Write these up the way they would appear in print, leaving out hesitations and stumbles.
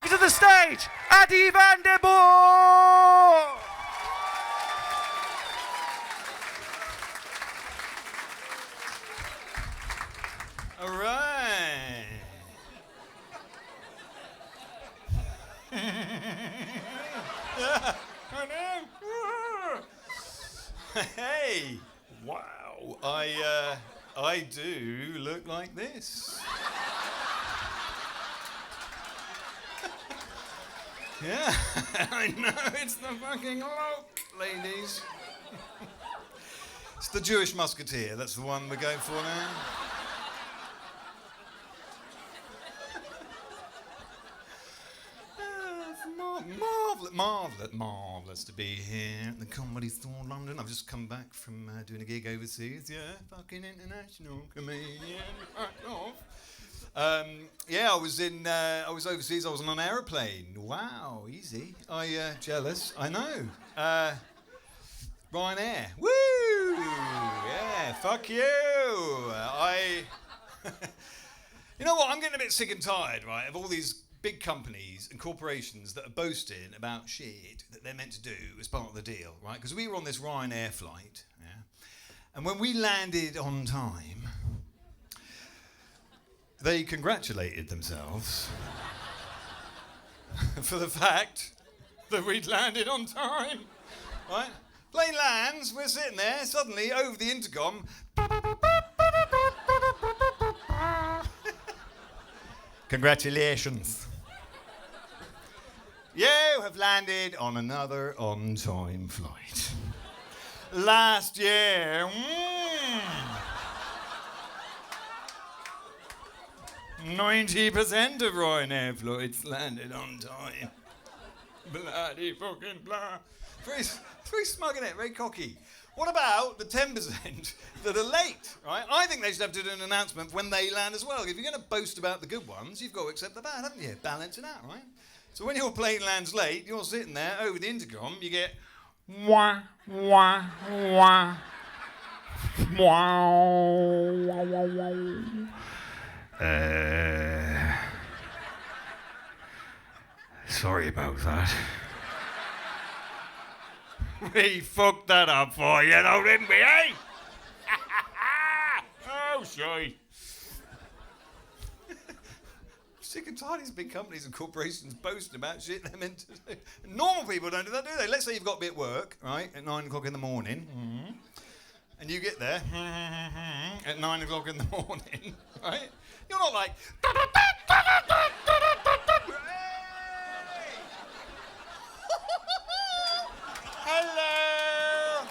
to the stage, Addy van der Borgh! All right. Hey, wow, I do look like this. Yeah, I know, it's the fucking look, ladies. It's the Jewish Musketeer, that's the one we're going for now. Marvellous to be here at the Comedy Store London. I've just come back from doing a gig overseas. Yeah, fucking international comedian. Fuck off. Yeah, I was overseas. I was on an aeroplane. Wow, easy. Jealous. I know. Ryanair. Woo! Yeah, fuck you. You know what? I'm getting a bit sick and tired, right, of all these big companies and corporations that are boasting about shit that they're meant to do as part of the deal, right? Because we were on this Ryanair flight, yeah, and when we landed on time, they congratulated themselves for the fact that we'd landed on time, right? Plane lands, we're sitting there, suddenly over the intercom, congratulations. You have landed on another on-time flight. Last year, 90% of Ryanair flights landed on time. Bloody fucking blah. Very smug, innit? Very cocky. What about the 10% that are late, right? I think they should have to do an announcement when they land as well. If you're going to boast about the good ones, you've got to accept the bad, haven't you? Balance it out, right? So when your plane lands late, you're sitting there over the intercom, you get wah, wah, wah, sorry about that. We fucked that up for you, though, didn't we, eh? Oh, shy. Sick and tired of these big companies and corporations boasting about shit they're meant to do. Normal people don't do that, do they? Let's say you've got to be at work, right, at 9 o'clock in the morning, and you get there at 9 o'clock in the morning, right? You're not like... Hello!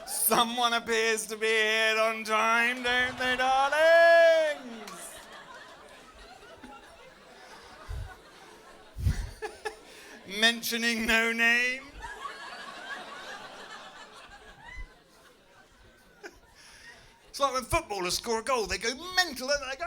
Someone appears to be here on time, don't they, darlings? Mentioning no name. It's like when footballers score a goal, they go mental, and they're like,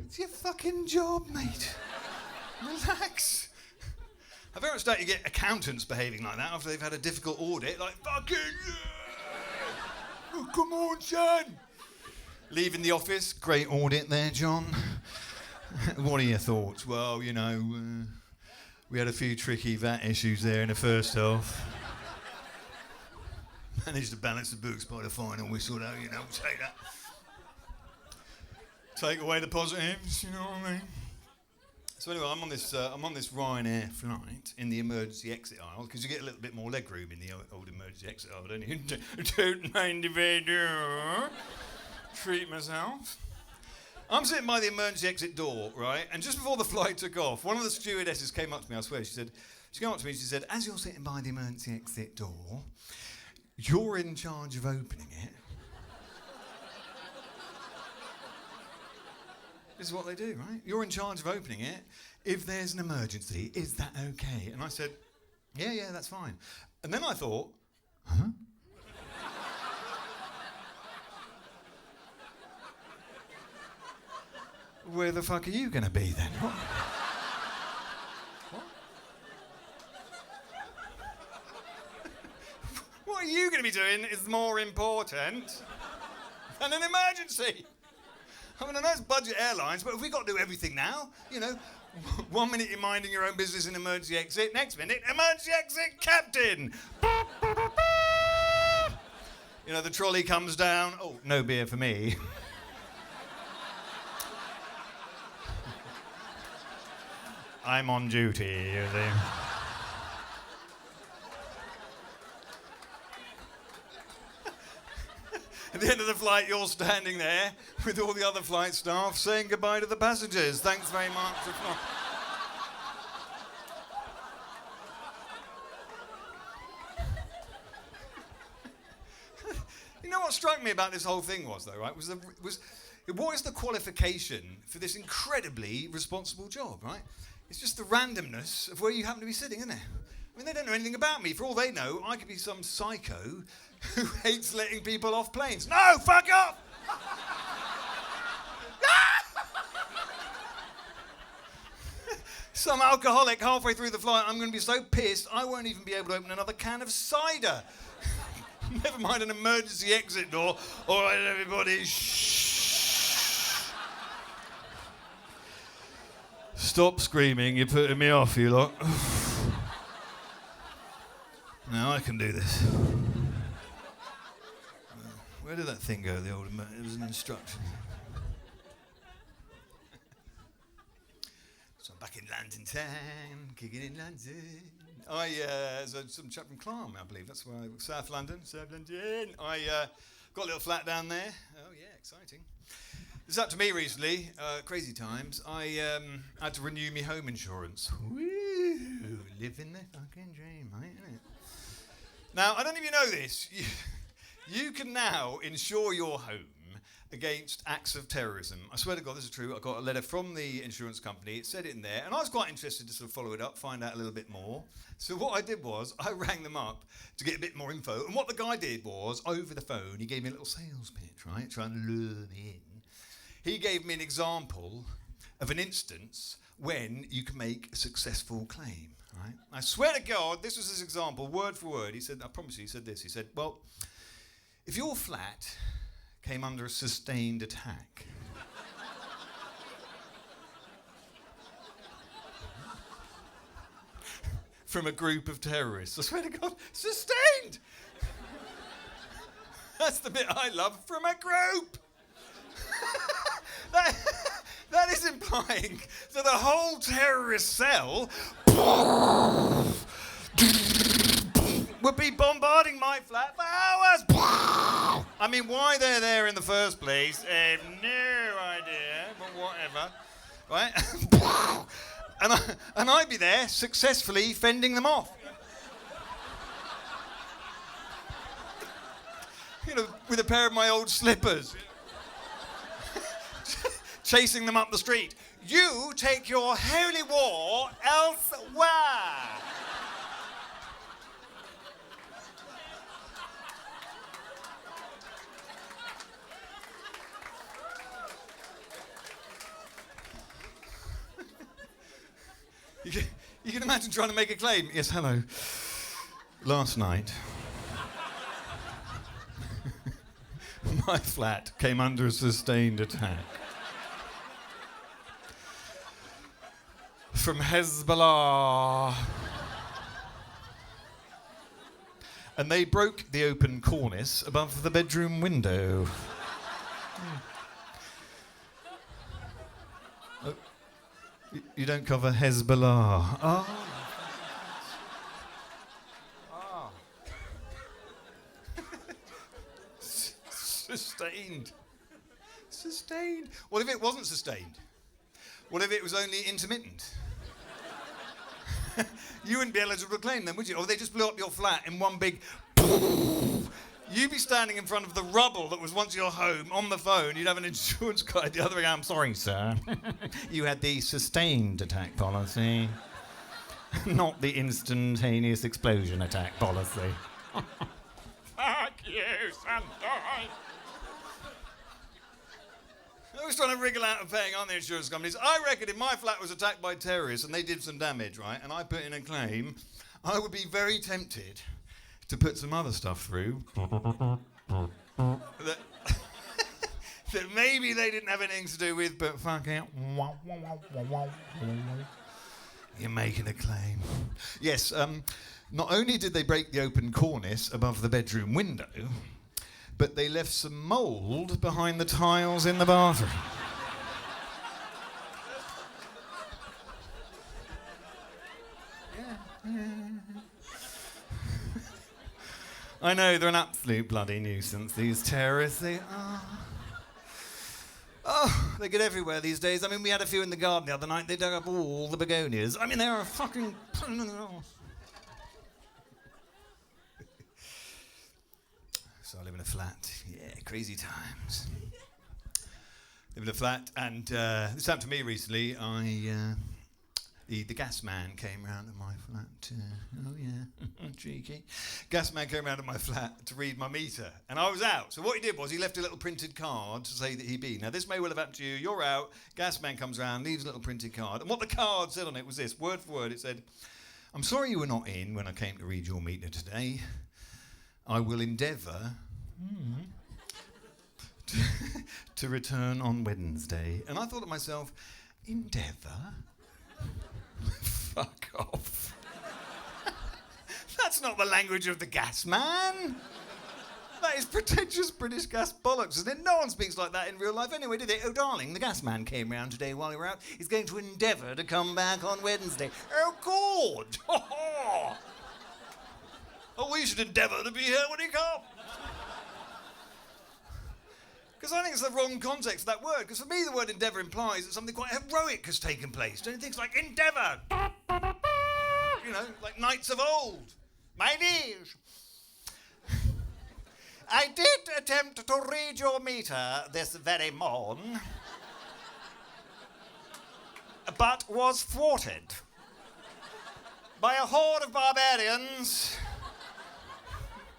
it's your fucking job, mate. Relax. I very much doubt you get accountants behaving like that after they've had a difficult audit, like, fucking yeah! Oh, come on, son. Leaving the office, great audit there, John. What are your thoughts? Well, you know, we had a few tricky VAT issues there in the first half. Managed to balance the books by the final whistle, though, you know, take that. Take away the positives, you know what I mean? So anyway, I'm on this Ryanair flight in the emergency exit aisle, because you get a little bit more leg room in the old emergency exit aisle, don't you? Don't mind if I do. Treat myself. I'm sitting by the emergency exit door, right? And just before the flight took off, one of the stewardesses came up to me, I swear, she came up to me and she said, as you're sitting by the emergency exit door, you're in charge of opening it. This is what they do, right? You're in charge of opening it. If there's an emergency, is that okay? And I said, yeah, that's fine. And then I thought, huh? Where the fuck are you going to be then? What? What are you going to be doing is more important. and an emergency. I mean, I know it's budget airlines, but have we got to do everything now? You know, 1 minute you're minding your own business in emergency exit, next minute, emergency exit, captain. You know, the trolley comes down. Oh, no beer for me. I'm on duty, you see. At the end of the flight, you're standing there with all the other flight staff saying goodbye to the passengers. Thanks very much. You know what struck me about this whole thing was, though, right? What is the qualification for this incredibly responsible job, right? It's just the randomness of where you happen to be sitting, isn't it? I mean, they don't know anything about me. For all they know, I could be some psycho who hates letting people off planes. No, fuck off! Some alcoholic halfway through the flight, I'm going to be so pissed, I won't even be able to open another can of cider. Never mind an emergency exit door. All right, everybody, shh. Stop screaming, you're putting me off, you lot. Now I can do this. Where did that thing go, the old... It was an instruction. So I'm back in London town, kicking in London. Some chap from Clam, I believe. That's where South London. I got a little flat down there. Oh, yeah, exciting. This happened to me recently, crazy times. I had to renew my home insurance. Woo! Living the fucking dream, mate, isn't it? Now, I don't know if you know this. You can now insure your home against acts of terrorism. I swear to God, this is true. I got a letter from the insurance company. It said it in there, and I was quite interested to sort of follow it up, find out a little bit more. So what I did was I rang them up to get a bit more info. And what the guy did was, over the phone, he gave me a little sales pitch, right, trying to lure me in. He gave me an example of an instance when you can make a successful claim, right? I swear to God, this was his example, word for word. He said, I promise you, he said this. He said, well, if your flat came under a sustained attack, from a group of terrorists, I swear to God, sustained! That's the bit I love, from a group! That is implying that the whole terrorist cell would be bombarding my flat for hours. I mean, why they're there in the first place, I have no idea, but whatever. Right? and I'd be there successfully fending them off. You know, with a pair of my old slippers. Chasing them up the street. You take your holy war elsewhere. You can imagine trying to make a claim. Yes, hello. Last night, my flat came under a sustained attack from Hezbollah. And they broke the open cornice above the bedroom window. Oh, you don't cover Hezbollah. Oh. Sustained. Sustained. What if it wasn't sustained? What if it was only intermittent? You wouldn't be eligible to claim them, would you? Or they just blew up your flat in one big... You'd be standing in front of the rubble that was once your home on the phone. You'd have an insurance guy at the other end. I'm sorry, sir. You had the sustained attack policy, not the instantaneous explosion attack policy. Fuck you, son. I was trying to wriggle out of paying on the insurance companies. I reckon if my flat was attacked by terrorists and they did some damage, right, and I put in a claim, I would be very tempted to put some other stuff through. that maybe they didn't have anything to do with, but fucking... You're making a claim. Yes, not only did they break the open cornice above the bedroom window, but they left some mould behind the tiles in the bathroom. I know, they're an absolute bloody nuisance, these terrorists. They are. Oh, they get everywhere these days. I mean, we had a few in the garden the other night. They dug up all the begonias. I mean, they are fucking... So I live in a flat. Yeah, crazy times. Live in a flat, and this happened to me recently. The gas man came round to my flat. Oh yeah, cheeky. Gas man came round to my flat to read my meter, and I was out. So what he did was he left a little printed card to say that he'd been. Now this may well have happened to you. You're out. Gas man comes round, leaves a little printed card, and what the card said on it was this, word for word. It said, "I'm sorry you were not in when I came to read your meter today. I will endeavour to return on Wednesday." And I thought to myself, endeavour? Fuck off. That's not the language of the gas man. That is pretentious British gas bollocks, isn't it? No one speaks like that in real life anyway, do they? Oh, darling, the gas man came round today while we were out. He's going to endeavour to come back on Wednesday. Oh, good. Oh, we should endeavour to be here when he comes. Because I think it's the wrong context of that word. Because for me, the word endeavour implies that something quite heroic has taken place. Don't you think? It's like endeavour. You know, like knights of old. My liege, I did attempt to read your meter this very morn, but was thwarted by a horde of barbarians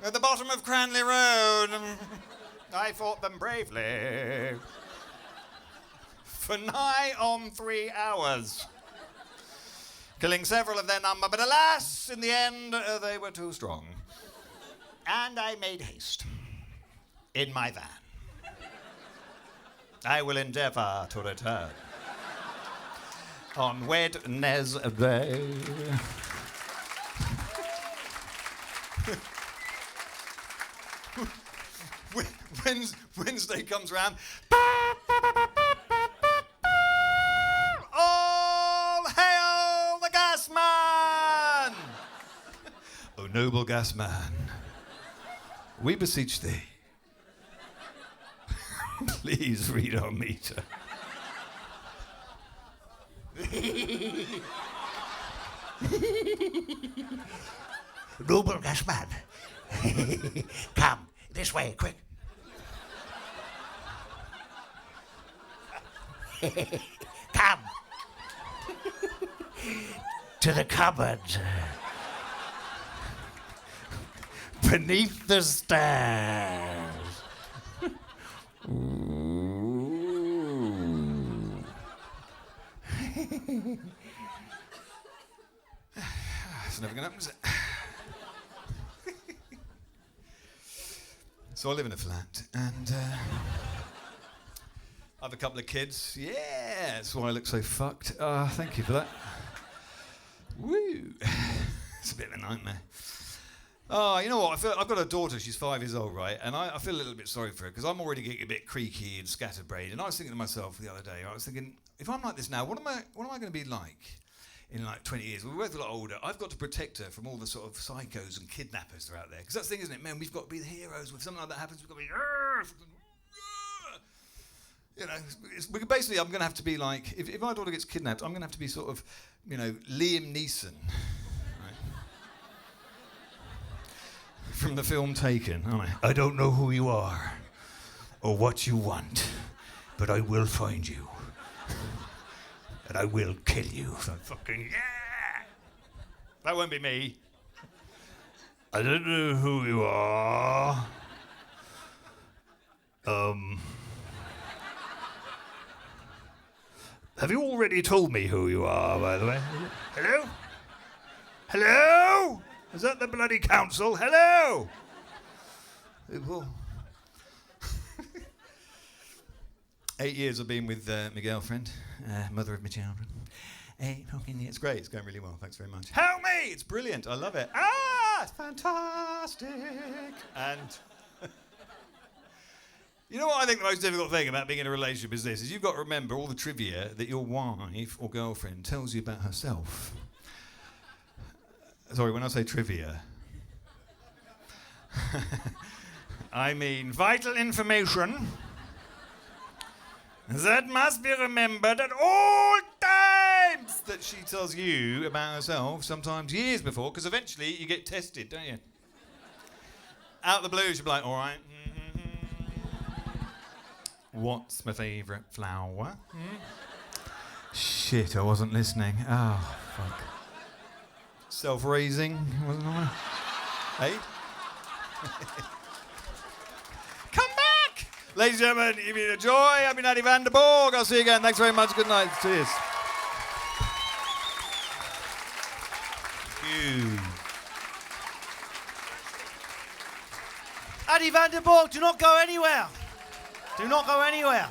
at the bottom of Cranley Road. I fought them bravely for nigh on 3 hours, killing several of their number, but alas, in the end, they were too strong. And I made haste in my van. I will endeavour to return on Wednesday. Wednesday comes round. All hail the gas man! O noble gas man, we beseech thee, please read our meter. Noble gas man, come this way, quick. Come to the cupboard beneath the stairs. It's never going to happen, is it? So I live in a flat, and I have a couple of kids. Yeah, that's why I look so fucked. Thank you for that. Woo. It's a bit of a nightmare. Oh, you know what? I've got a daughter. She's 5 years old, right? And I feel a little bit sorry for her because I'm already getting a bit creaky and scatterbrained. And I was thinking to myself the other day, I was thinking, if I'm like this now, what am I going to be like in like 20 years? We're both a lot older. I've got to protect her from all the sort of psychos and kidnappers that are out there. Because that's the thing, isn't it? Man, we've got to be the heroes. When something like that happens, we've got to be... You know, basically, I'm going to have to be like... If my daughter gets kidnapped, I'm going to have to be sort of, you know, Liam Neeson. Right? From the film Taken, aren't I? I don't know who you are or what you want, but I will find you. And I will kill you. So fucking yeah! That won't be me. I don't know who you are. Have you already told me who you are, by the way? Hello? Hello? Is that the bloody council? Hello? 8 years I've been with my girlfriend, mother of my children. 8 fucking years. It's great. It's going really well. Thanks very much. Help me! It's brilliant. I love it. It's fantastic. And you know what I think the most difficult thing about being in a relationship is this, is you've got to remember all the trivia that your wife or girlfriend tells you about herself. Sorry, when I say trivia, I mean vital information that must be remembered at all times that she tells you about herself, sometimes years before, because eventually you get tested, don't you? Out of the blue, she'll be like, all right, what's my favourite flower? Shit, I wasn't listening. Oh, fuck. Self-raising, wasn't I? Hey? Come back! Ladies and gentlemen, you've been a joy. I've been Addy van der Borgh. I'll see you again. Thanks very much. Good night. Cheers. Addy van der Borgh, do not go anywhere. Do not go anywhere.